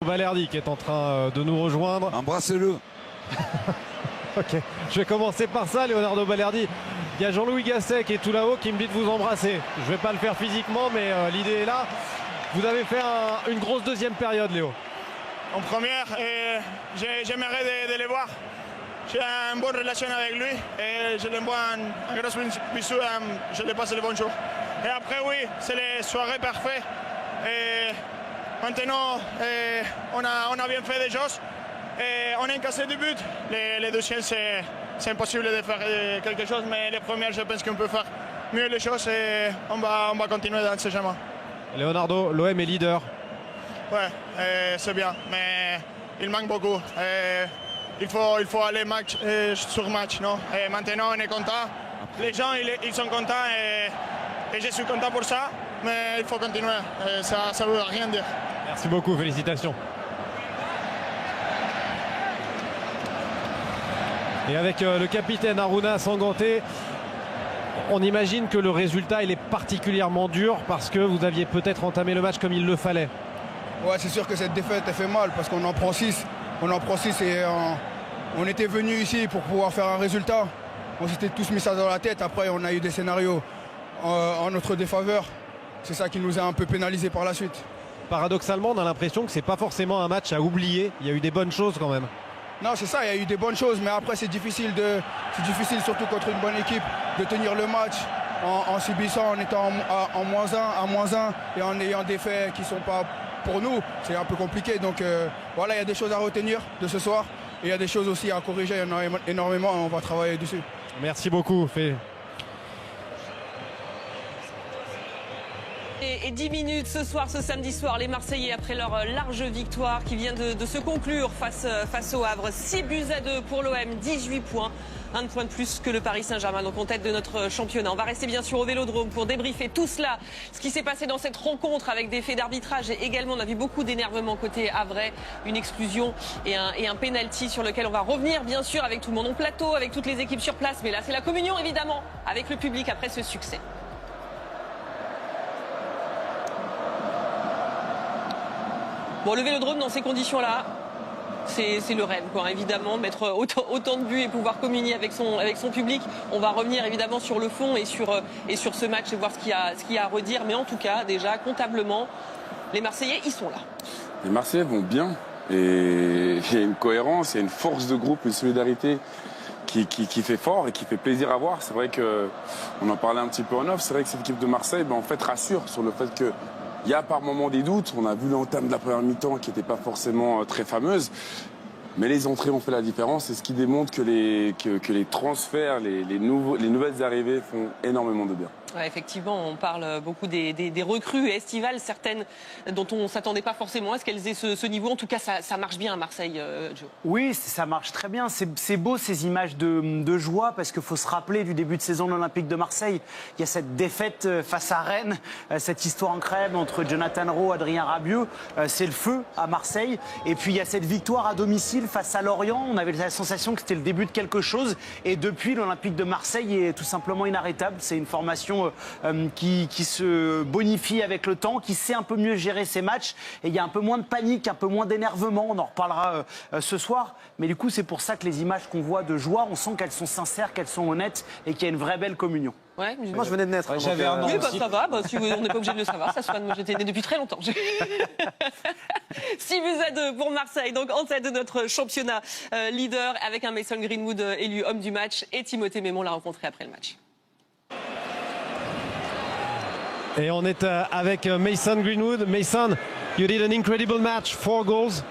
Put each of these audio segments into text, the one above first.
Balerdi qui est en train de nous rejoindre. Embrassez-le. Ok, je vais commencer par ça, Leonardo Balerdi. Il y a Jean-Louis Gasset qui est tout là-haut qui me dit de vous embrasser. Je ne vais pas le faire physiquement, mais l'idée est là. Vous avez fait une grosse deuxième période, Léo. En première, j'aimerais de le voir. J'ai une bonne relation avec lui et je lui envoie un gros bisou et je lui passe le bonjour. Et après, oui, c'est les soirées parfaites. Et maintenant, on a bien fait des choses. Et on a cassé du but. Les deuxièmes, c'est impossible de faire quelque chose, mais les premières, je pense qu'on peut faire mieux les choses et on va continuer dans ce chemin. Leonardo, l'OM est leader. Ouais, c'est bien, mais il manque beaucoup. Il faut aller match sur match, non? Et maintenant, on est content. Les gens, ils sont contents et je suis content pour ça, mais il faut continuer. Ça ne veut rien dire. Merci beaucoup, félicitations. Et avec le capitaine Aruna Sanganté, on imagine que le résultat il est particulièrement dur parce que vous aviez peut-être entamé le match comme il le fallait. Ouais, c'est sûr que cette défaite elle fait mal parce qu'on en prend 6. On en prend 6 et on était venus ici pour pouvoir faire un résultat. On s'était tous mis ça dans la tête. Après, on a eu des scénarios en notre défaveur. C'est ça qui nous a un peu pénalisé par la suite. Paradoxalement, on a l'impression que c'est pas forcément un match à oublier. Il y a eu des bonnes choses quand même. Non, c'est ça, il y a eu des bonnes choses, mais après c'est difficile surtout contre une bonne équipe, de tenir le match en subissant, en étant en -1 et en ayant des faits qui ne sont pas pour nous. C'est un peu compliqué. Donc voilà, il y a des choses à retenir de ce soir et il y a des choses aussi à corriger. Il y en a énormément, on va travailler dessus. Merci beaucoup, Fé. Et 10 minutes ce soir, ce samedi soir, les Marseillais, après leur large victoire qui vient de se conclure face au Havre. 6-2 pour l'OM, 18 points. Un point de plus que le Paris Saint-Germain, donc en tête de notre championnat. On va rester bien sûr au Vélodrome pour débriefer tout cela, ce qui s'est passé dans cette rencontre avec des faits d'arbitrage. Et également, on a vu beaucoup d'énervement côté havrais, une exclusion et un penalty sur lequel on va revenir bien sûr avec tout le monde en plateau, avec toutes les équipes sur place. Mais là, c'est la communion évidemment avec le public après ce succès. Bon, le Vélodrome dans ces conditions-là, c'est le rêve, quoi, évidemment, mettre autant de buts et pouvoir communier avec son public. On va revenir évidemment sur le fond et sur ce match et voir ce qu'il y a à redire. Mais en tout cas, déjà, comptablement, les Marseillais, ils sont là. Les Marseillais vont bien et il y a une cohérence, il y a une force de groupe, une solidarité qui fait fort et qui fait plaisir à voir. C'est vrai qu'on en parlait un petit peu en off, c'est vrai que cette équipe de Marseille, en fait, rassure sur le fait que il y a par moments des doutes. On a vu l'entame de la première mi-temps qui n'était pas forcément très fameuse. Mais les entrées ont fait la différence. C'est ce qui démontre que les transferts, les nouvelles arrivées font énormément de bien. Ouais, effectivement, on parle beaucoup des recrues estivales, certaines dont on ne s'attendait pas forcément à ce qu'elles aient ce niveau. En tout cas, ça marche bien à Marseille, Joe. Oui, ça marche très bien. C'est beau ces images de joie parce qu'il faut se rappeler du début de saison de l'Olympique de Marseille. Il y a cette défaite face à Rennes, cette histoire incroyable entre Jonathan Rowe, Adrien Rabiot. C'est le feu à Marseille. Et puis il y a cette victoire à domicile face à Lorient. On avait la sensation que c'était le début de quelque chose. Et depuis, l'Olympique de Marseille est tout simplement inarrêtable. C'est une formation qui se bonifie avec le temps, qui sait un peu mieux gérer ses matchs. Et il y a un peu moins de panique, un peu moins d'énervement. On en reparlera ce soir. Mais du coup, c'est pour ça que les images qu'on voit de joie, on sent qu'elles sont sincères, qu'elles sont honnêtes et qu'il y a une vraie belle communion. Ouais, moi je venais de naître. Ouais, j'avais un an. Oui, ça va. Si on n'est pas obligé de le savoir, ça soit. Moi j'étais né depuis très longtemps. 6-2 pour Marseille, donc en tête de notre championnat leader avec un Mason Greenwood élu homme du match et Timothée Mémon l'a rencontré après le match. Et on est avec Mason Greenwood. Mason, you did an incredible match, 4 goals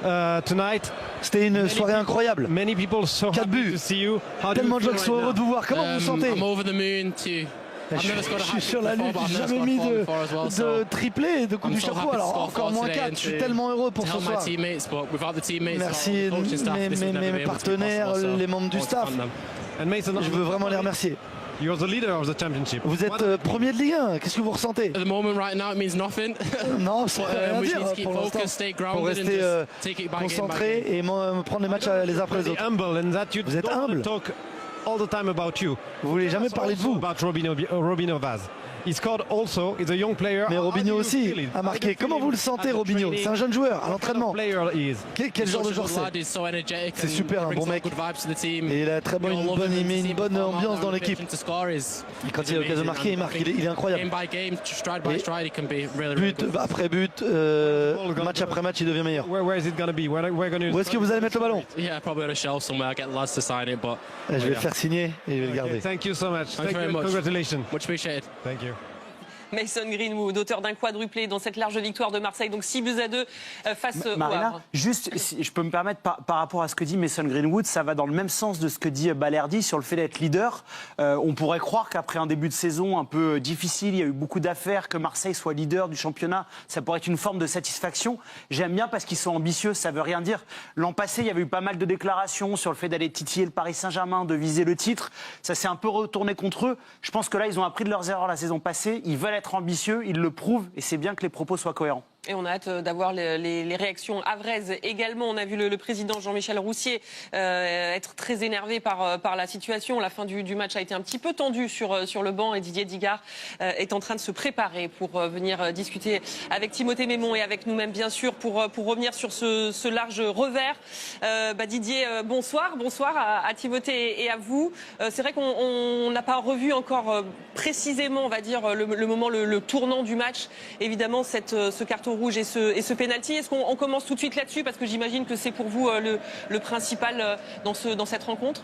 tonight. C'était une soirée incroyable. Many people so 4 buts. to see you. Tellement de gens qui sont heureux de vous voir. Comment vous vous sentez? I'm over the moon too. Je suis sur la lune, j'ai jamais mis de triplé et de coup du chapeau, alors encore moins 4. Je suis tellement heureux pour ce soir. Merci mes partenaires, les membres du staff. Je veux vraiment les remercier. You're the leader of the championship. Vous êtes premier de Ligue 1, qu'est-ce que vous ressentez? At the moment right now it means nothing. Non, ça veut rien dire pour l'instant. Faut rester concentré et prendre les matchs les uns après les autres. Vous êtes humble. All the time about you. Vous voulez jamais parler de vous. About Robin Ovaz. He scored also. He's a young player. Mais Robinho aussi a marqué. Comment vous le sentez, Robinho? C'est un jeune joueur à l'entraînement. Quel genre de joueur c'est? C'est super, un bon mec. Et il a très il met une bonne ambiance dans l'équipe. Quand il a l'occasion de marquer, il marque. Il est incroyable. But après but, match après match, il devient meilleur. Où est-ce que vous allez mettre le ballon? Je vais le faire signer et je vais le garder. Thank you so much. Thank you very much. Congratulations. Much appreciated. Thank you. Mason Greenwood, auteur d'un quadruplé dans cette large victoire de Marseille, donc 6-2 face au Marina, Havre. juste, si je peux me permettre, par rapport à ce que dit Mason Greenwood, ça va dans le même sens de ce que dit Balerdi sur le fait d'être leader. On pourrait croire qu'après un début de saison un peu difficile, il y a eu beaucoup d'affaires, que Marseille soit leader du championnat, ça pourrait être une forme de satisfaction. J'aime bien parce qu'ils sont ambitieux, ça veut rien dire. L'an passé, il y avait eu pas mal de déclarations sur le fait d'aller titiller le Paris Saint-Germain, de viser le titre. Ça s'est un peu retourné contre eux. Je pense que là, ils ont appris de leurs erreurs la saison passée. Ils veulent être ambitieux, ils le prouvent et c'est bien que les propos soient cohérents. Et on a hâte d'avoir les réactions havraises également. On a vu le président Jean-Michel Roussier être très énervé par la situation. La fin du match a été un petit peu tendue sur le banc et Didier Digard est en train de se préparer pour venir discuter avec Timothée Mémon et avec nous-mêmes bien sûr pour revenir sur ce large revers. Didier, bonsoir à Timothée et à vous. C'est vrai qu'on n'a pas revu encore précisément, on va dire, le moment, le tournant du match. Évidemment, ce carton rouge et ce pénalty. Est-ce qu'on commence tout de suite là-dessus? Parce que j'imagine que c'est pour vous le principal dans cette rencontre.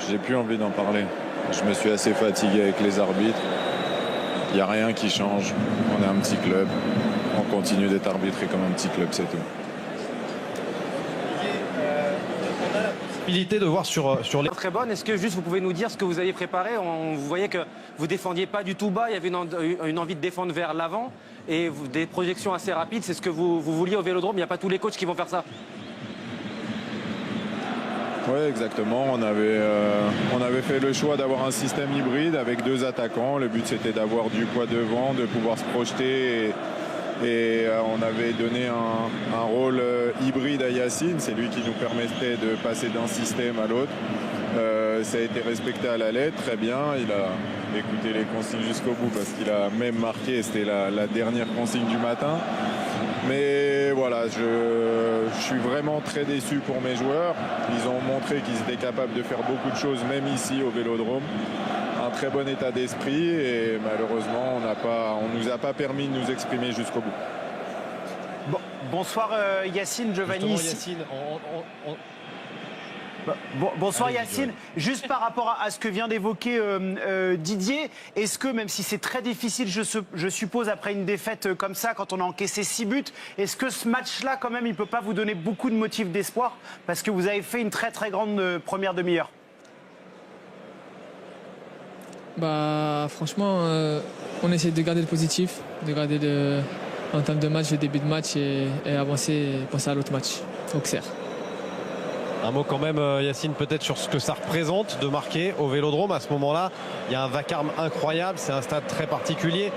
J'ai plus envie d'en parler. Je me suis assez fatigué avec les arbitres. Il n'y a rien qui change. On est un petit club. On continue d'être arbitré comme un petit club, c'est tout. De voir sur les... Très bonne. Est-ce que juste vous pouvez nous dire ce que vous aviez préparé? Vous voyez que vous défendiez pas du tout bas, il y avait une envie de défendre vers l'avant et des projections assez rapides. C'est ce que vous vouliez au Vélodrome. Il n'y a pas tous les coachs qui vont faire ça. Oui, exactement. On avait fait le choix d'avoir un système hybride avec 2 attaquants. Le but, c'était d'avoir du poids devant, de pouvoir se projeter et on avait donné un rôle hybride à Yacine. C'est lui qui nous permettait de passer d'un système à l'autre. Ça a été respecté à la lettre, très bien. Il a écouté les consignes jusqu'au bout parce qu'il a même marqué. C'était la dernière consigne du matin. Mais voilà, je suis vraiment très déçu pour mes joueurs. Ils ont montré qu'ils étaient capables de faire beaucoup de choses, même ici au Vélodrome. Un très bon état d'esprit et malheureusement, on nous a pas permis de nous exprimer jusqu'au bout. Bonsoir Yacine, Giovanni. Yacine, bonsoir Yacine. Juste par rapport à ce que vient d'évoquer Didier, est-ce que, même si c'est très difficile, je suppose, après une défaite comme ça, quand on a encaissé 6 buts, est-ce que ce match-là, quand même, il ne peut pas vous donner beaucoup de motifs d'espoir? Parce que vous avez fait une très très grande première demi-heure. Franchement, on essaie de garder le positif, de garder en termes de match, le début de match et avancer et penser à l'autre match, Auxerre. Un mot quand même, Yacine, peut-être sur ce que ça représente de marquer au Vélodrome. À ce moment-là, il y a un vacarme incroyable, c'est un stade très particulier.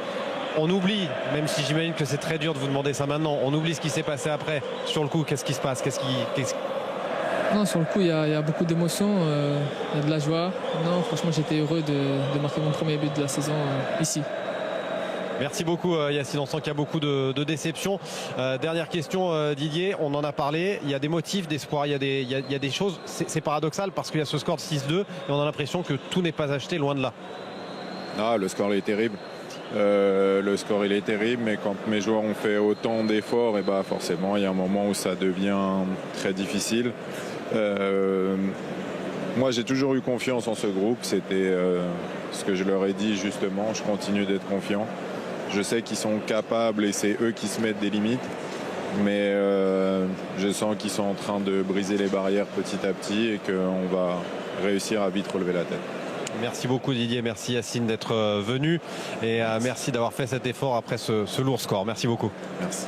On oublie, même si j'imagine que c'est très dur de vous demander ça maintenant, on oublie ce qui s'est passé après. Sur le coup, qu'est-ce qui se passe? Non, sur le coup, il y a beaucoup d'émotions, il y a de la joie. Non, franchement, j'étais heureux de marquer mon premier but de la saison ici. Merci beaucoup Yacine, on sent qu'il y a beaucoup de déception. Dernière question Didier, on en a parlé, il y a des motifs d'espoir, il y a des choses, c'est paradoxal parce qu'il y a ce score de 6-2 et on a l'impression que tout n'est pas acheté, loin de là. Ah, le score est terrible. Le score il est terrible, mais quand mes joueurs ont fait autant d'efforts, et forcément il y a un moment où ça devient très difficile. Moi j'ai toujours eu confiance en ce groupe, c'était ce que je leur ai dit justement, je continue d'être confiant. Je sais qu'ils sont capables et c'est eux qui se mettent des limites, mais je sens qu'ils sont en train de briser les barrières petit à petit et qu'on va réussir à vite relever la tête. Merci beaucoup Didier, merci Yacine d'être venu et merci d'avoir fait cet effort après ce lourd score. Merci beaucoup. Merci.